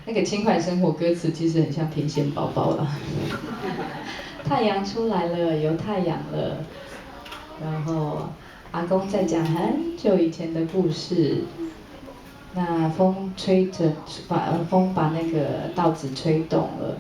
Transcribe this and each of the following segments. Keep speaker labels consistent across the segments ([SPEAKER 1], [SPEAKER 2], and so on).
[SPEAKER 1] 那个轻快生活歌词其实很像天线宝宝啦。太阳出来了，有太阳了。然后阿公在讲很久以前的故事。那风吹着，风把那个稻子吹动了。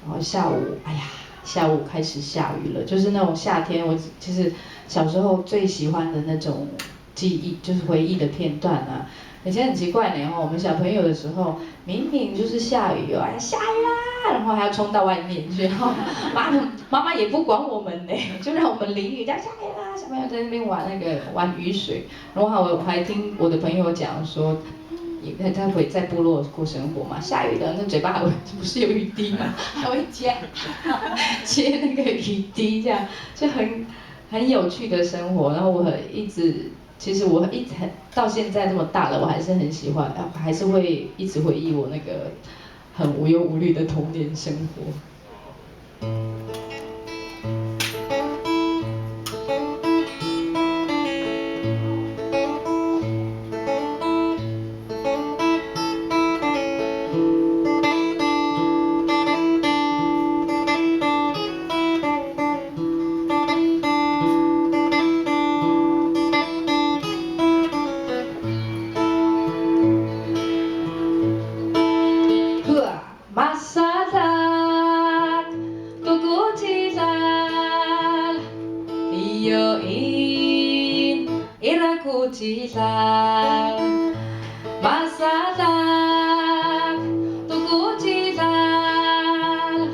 [SPEAKER 1] 然后下午，哎呀，下午开始下雨了，就是那种夏天。我其实小时候最喜欢的那种记忆，就是回忆的片段啊。以前很奇怪呢，我们小朋友的时候，明明就是下雨哦，哎下雨啦，然后还要冲到外面去，然后妈妈也不管我们呢，就让我们淋雨，下雨啦，小朋友在那边玩雨水。然后我还听我的朋友讲说，他会在部落过生活嘛，下雨了，那嘴巴还会不是有雨滴嘛，还会接那个雨滴，这样就很有趣的生活。然后其实我一直到现在这么大了，我还是很喜欢，还是会一直回忆我那个很无忧无虑的童年生活。Masadak tugu jilal iyoin iraku jilal Masadak tugu jilal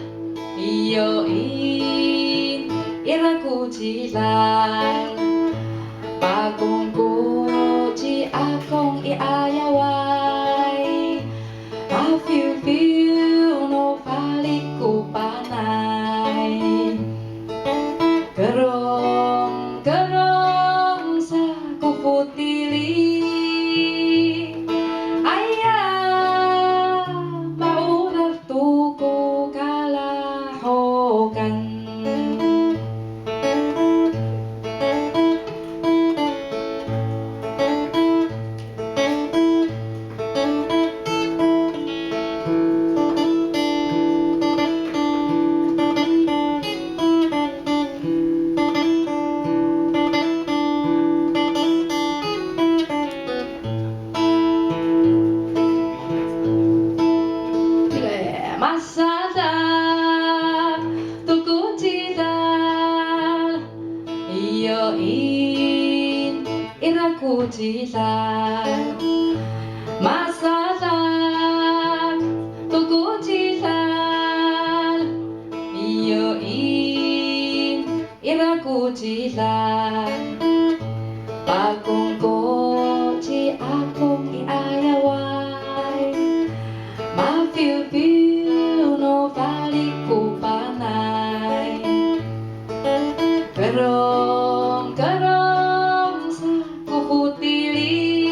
[SPEAKER 1] iyoin iraku jilal Pagungku ji akong iayaway Afiu-fiu no baliku panai Gerong-gerong sa kufutili Ayah maurar tuku kalahokan Masadak tuku jilal iyoin iraku jilal Masadak tuku jilal iyoin iraku jilal Pagungko ji akong iayaway Mafiu-fiu no baliku panay Gerong-gerong sa kufutili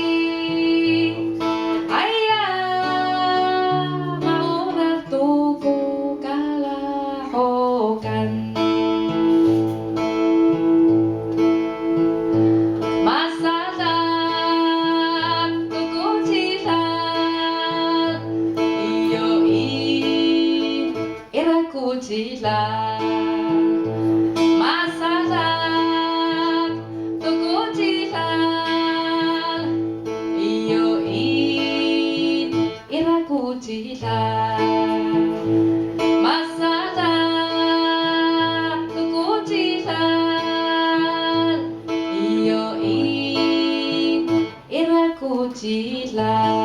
[SPEAKER 1] Ayah maurar tuku kalahokan Masadak tuku jilal iyoin iraku jilal Masadak tuku jilal iyoin iraku jilal Masadak tuku jilal iyoin iraku jilal